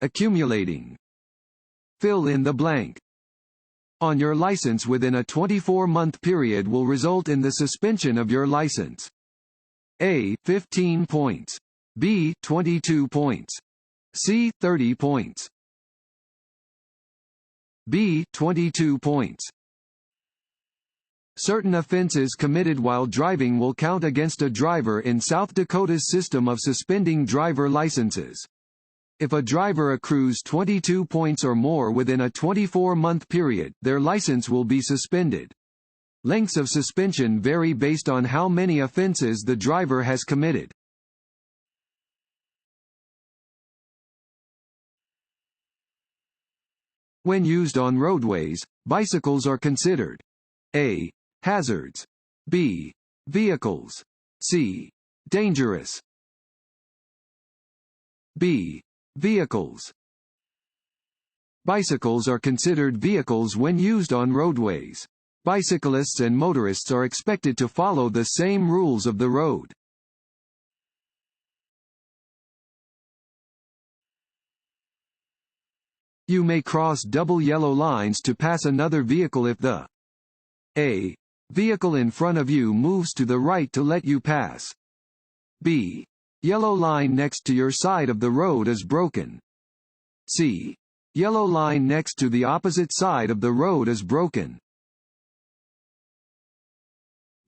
Accumulating. Fill in the blank. On your license within a 24-month period will result in the suspension of your license. A. 15 points. B. 22 points. C. 30 points. B. 22 points. Certain offenses committed while driving will count against a driver in South Dakota's system of suspending driver licenses. If a driver accrues 22 points or more within a 24-month period, their license will be suspended. Lengths of suspension vary based on how many offenses the driver has committed. When used on roadways, bicycles are considered A. hazards, B. vehicles, C. dangerous. B. vehicles. Bicycles are considered vehicles when used on roadways. Bicyclists and motorists are expected to follow the same rules of the road. You may cross double yellow lines to pass another vehicle if the A. vehicle in front of you moves to the right to let you pass. B. yellow line next to your side of the road is broken. C. yellow line next to the opposite side of the road is broken.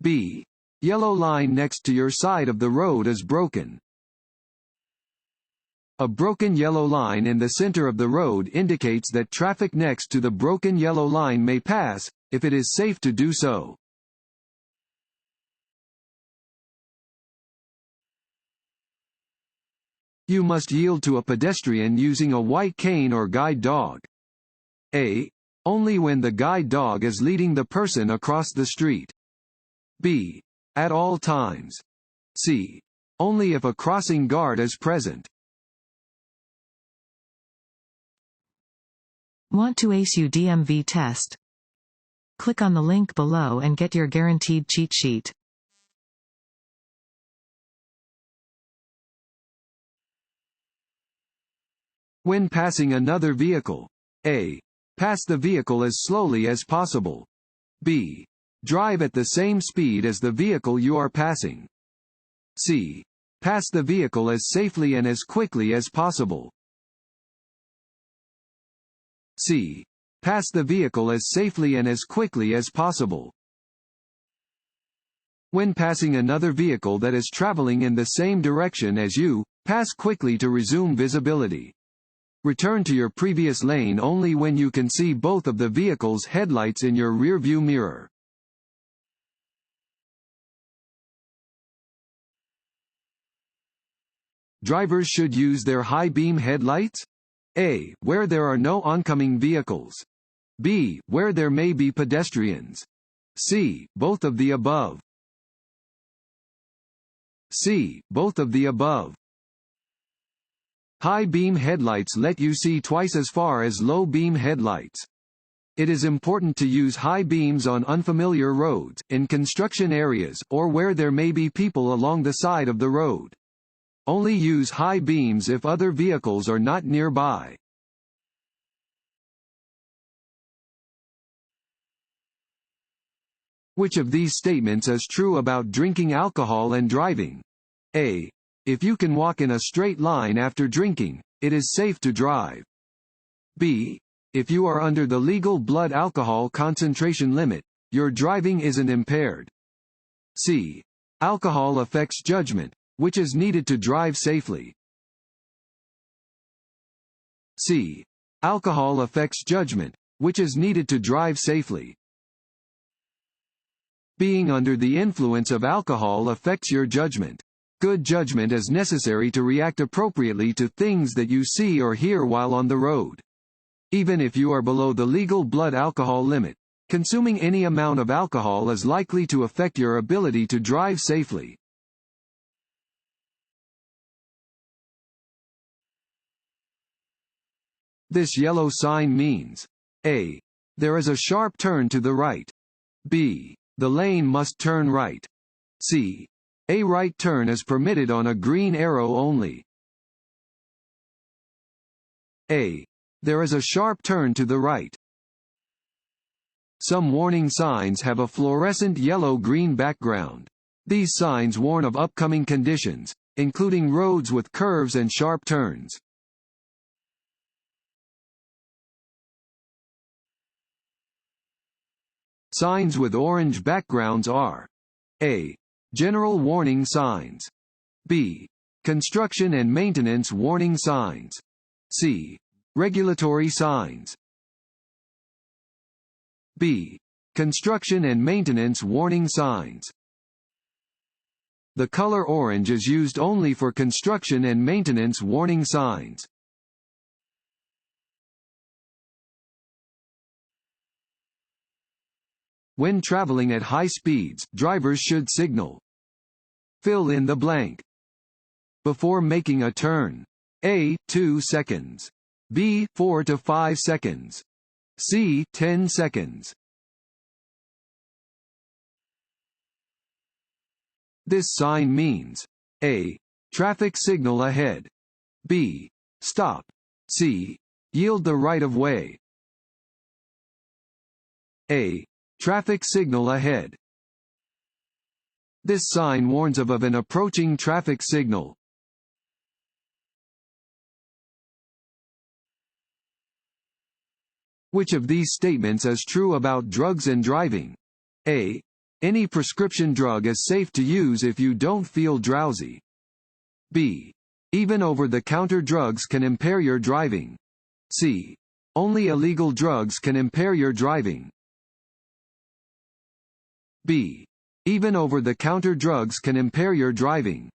B. yellow line next to your side of the road is broken. A broken yellow line in the center of the road indicates that traffic next to the broken yellow line may pass, if it is safe to do so. You must yield to a pedestrian using a white cane or guide dog. A. only when the guide dog is leading the person across the street. B. at all times. C. only if a crossing guard is present. Want to ace your DMV test? Click on the link below and get your guaranteed cheat sheet. When passing another vehicle. A. pass the vehicle as slowly as possible. B. drive at the same speed as the vehicle you are passing. C. pass the vehicle as safely and as quickly as possible. C. pass the vehicle as safely and as quickly as possible. When passing another vehicle that is traveling in the same direction as you, pass quickly to resume visibility. Return to your previous lane only when you can see both of the vehicle's headlights in your rearview mirror. Drivers should use their high-beam headlights? A. where there are no oncoming vehicles. B. where there may be pedestrians. C. both of the above. C. both of the above. High-beam headlights let you see twice as far as low-beam headlights. It is important to use high beams on unfamiliar roads, in construction areas, or where there may be people along the side of the road. Only use high beams if other vehicles are not nearby. Which of these statements is true about drinking alcohol and driving? A. If you can walk in a straight line after drinking, it is safe to drive. B. If you are under the legal blood alcohol concentration limit, your driving isn't impaired. C. Alcohol affects judgment, which is needed to drive safely. C. Alcohol affects judgment, which is needed to drive safely. Being under the influence of alcohol affects your judgment. Good judgment is necessary to react appropriately to things that you see or hear while on the road. Even if you are below the legal blood alcohol limit, consuming any amount of alcohol is likely to affect your ability to drive safely. This yellow sign means A. There is a sharp turn to the right. B. The lane must turn right. C. A right turn is permitted on a green arrow only. A. There is a sharp turn to the right. Some warning signs have a fluorescent yellow-green background. These signs warn of upcoming conditions, including roads with curves and sharp turns. Signs with orange backgrounds are: A. General warning signs. B. Construction and maintenance warning signs. C. Regulatory signs. B. Construction and maintenance warning signs. The color orange is used only for construction and maintenance warning signs. When traveling at high speeds, drivers should signal. Fill in the blank. Before making a turn. A. 2 seconds. B. 4 to 5 seconds. C. 10 seconds. This sign means: A. Traffic signal ahead. B. Stop. C. Yield the right of way. A. Traffic signal ahead. This sign warns of an approaching traffic signal. Which of these statements is true about drugs and driving? A. Any prescription drug is safe to use if you don't feel drowsy. B. Even over-the-counter drugs can impair your driving. C. Only illegal drugs can impair your driving. B. Even over-the-counter drugs can impair your driving.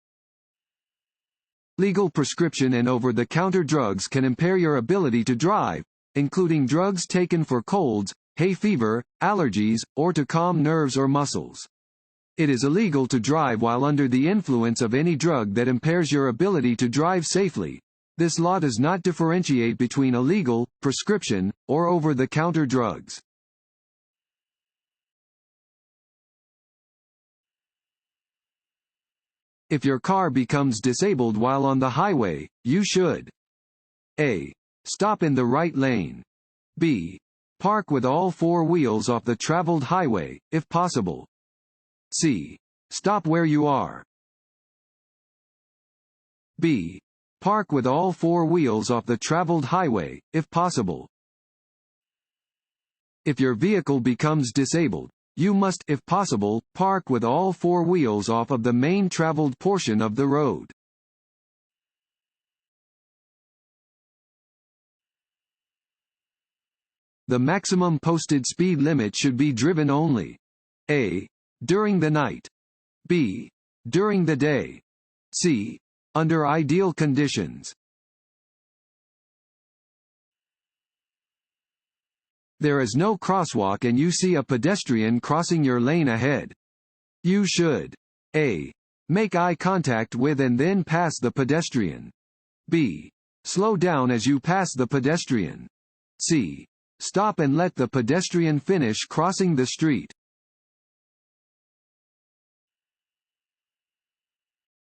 Legal prescription and over-the-counter drugs can impair your ability to drive, including drugs taken for colds, hay fever, allergies, or to calm nerves or muscles. It is illegal to drive while under the influence of any drug that impairs your ability to drive safely. This law does not differentiate between illegal, prescription, or over-the-counter drugs. If your car becomes disabled while on the highway, you should: A. Stop in the right lane. B. Park with all four wheels off the traveled highway, if possible. C. Stop where you are. B. Park with all four wheels off the traveled highway, if possible. If your vehicle becomes disabled, you must, if possible, park with all four wheels off of the main traveled portion of the road. The maximum posted speed limit should be driven only: A. During the night. B. During the day. C. Under ideal conditions. There is no crosswalk and you see a pedestrian crossing your lane ahead. You should: A. Make eye contact with and then pass the pedestrian. B. Slow down as you pass the pedestrian. C. Stop and let the pedestrian finish crossing the street.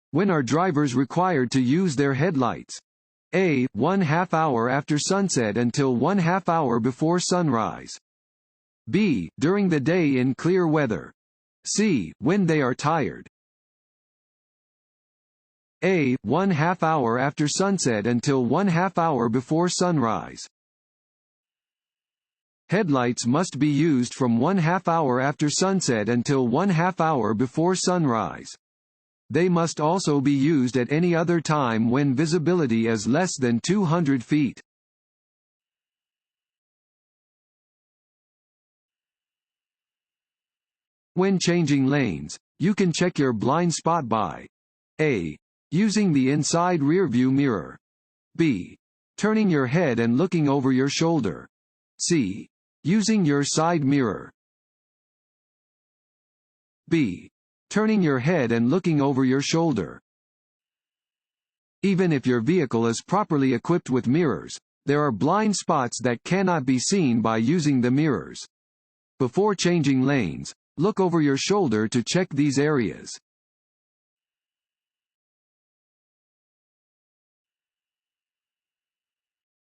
When are drivers required to use their headlights? A. 1/2 hour after sunset until 1/2 hour before sunrise. B. During the day in clear weather. C. When they are tired. A. 1/2 hour after sunset until 1/2 hour before sunrise. Headlights must be used from 1/2 hour after sunset until 1/2 hour before sunrise. They must also be used at any other time when visibility is less than 200 feet. When changing lanes, you can check your blind spot by: A. Using the inside rearview mirror. B. Turning your head and looking over your shoulder. C. Using your side mirror. B. Turning your head and looking over your shoulder. Even if your vehicle is properly equipped with mirrors, there are blind spots that cannot be seen by using the mirrors. Before changing lanes, look over your shoulder to check these areas.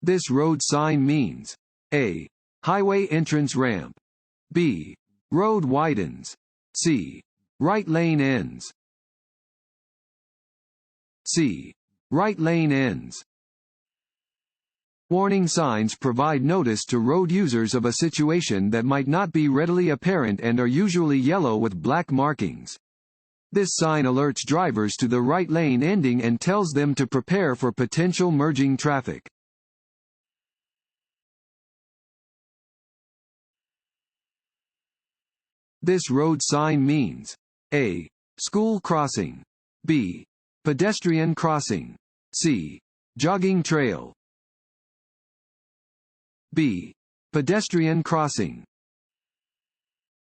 This road sign means A. Highway entrance ramp. B. Road widens. C. Right lane ends. C. Right lane ends. Warning signs provide notice to road users of a situation that might not be readily apparent and are usually yellow with black markings. This sign alerts drivers to the right lane ending and tells them to prepare for potential merging traffic. This road sign means A. School crossing. B. Pedestrian crossing. C. Jogging trail. B. Pedestrian crossing.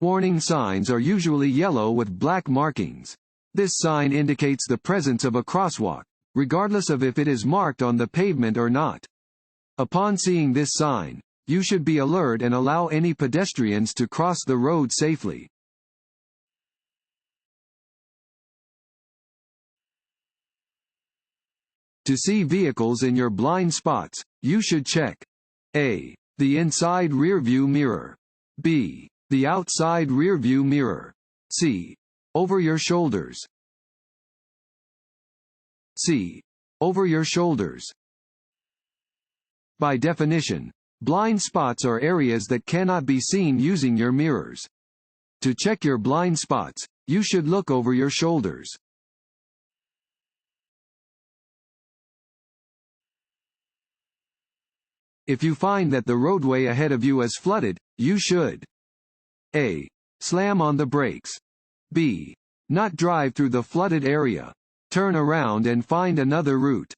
Warning signs are usually yellow with black markings. This sign indicates the presence of a crosswalk, regardless of if it is marked on the pavement or not. Upon seeing this sign, you should be alert and allow any pedestrians to cross the road safely. To see vehicles in your blind spots, you should check A. The inside rearview mirror. B. The outside rearview mirror. C. Over your shoulders. C. Over your shoulders. By definition, blind spots are areas that cannot be seen using your mirrors. To check your blind spots, you should look over your shoulders. If you find that the roadway ahead of you is flooded, you should A. Slam on the brakes. B. Not drive through the flooded area. Turn around and find another route.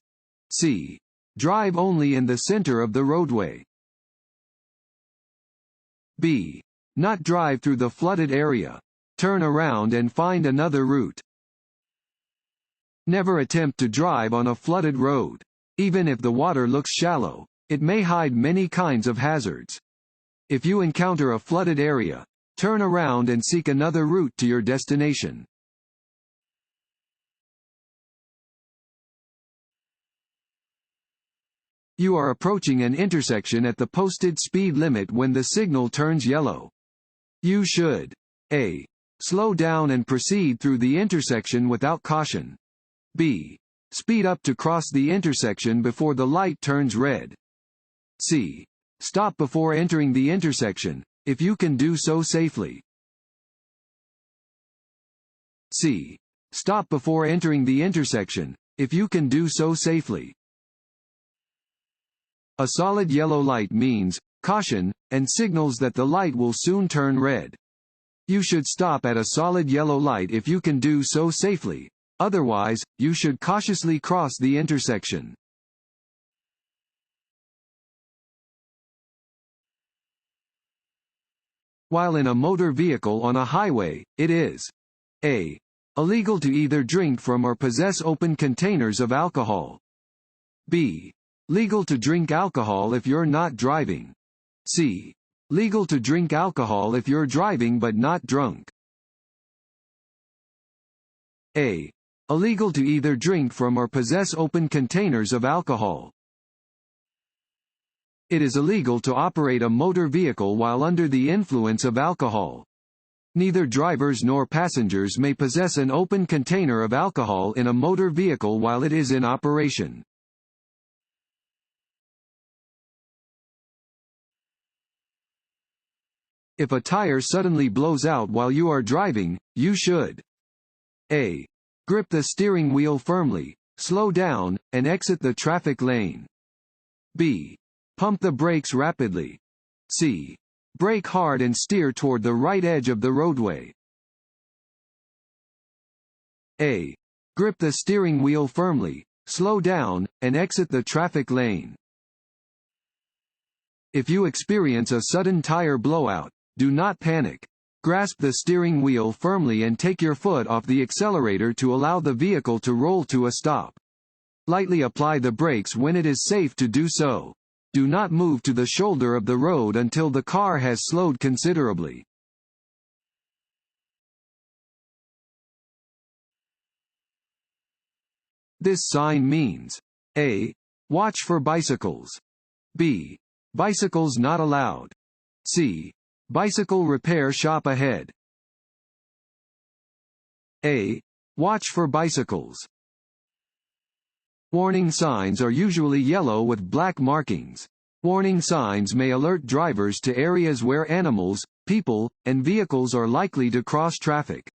C. Drive only in the center of the roadway. B. Not drive through the flooded area. Turn around and find another route. Never attempt to drive on a flooded road. Even if the water looks shallow, it may hide many kinds of hazards. If you encounter a flooded area, turn around and seek another route to your destination. You are approaching an intersection at the posted speed limit when the signal turns yellow. You should A. Slow down and proceed through the intersection without caution. B. Speed up to cross the intersection before the light turns red. C. Stop before entering the intersection, if you can do so safely. C. Stop before entering the intersection, if you can do so safely. A solid yellow light means caution and signals that the light will soon turn red. You should stop at a solid yellow light if you can do so safely. Otherwise, you should cautiously cross the intersection. While in a motor vehicle on a highway, it is A. Illegal to either drink from or possess open containers of alcohol. B. Legal to drink alcohol if you're not driving. C. Legal to drink alcohol if you're driving but not drunk. A. Illegal to either drink from or possess open containers of alcohol. It is illegal to operate a motor vehicle while under the influence of alcohol. Neither drivers nor passengers may possess an open container of alcohol in a motor vehicle while it is in operation. If a tire suddenly blows out while you are driving, you should A. Grip the steering wheel firmly, slow down, and exit the traffic lane. B. Pump the brakes rapidly. C. Brake hard and steer toward the right edge of the roadway. A. Grip the steering wheel firmly, slow down, and exit the traffic lane. If you experience a sudden tire blowout, do not panic. Grasp the steering wheel firmly and take your foot off the accelerator to allow the vehicle to roll to a stop. Lightly apply the brakes when it is safe to do so. Do not move to the shoulder of the road until the car has slowed considerably. This sign means A. Watch for bicycles. B. Bicycles not allowed. C. Bicycle repair shop ahead. A. Watch for bicycles. Warning signs are usually yellow with black markings. Warning signs may alert drivers to areas where animals, people, and vehicles are likely to cross traffic.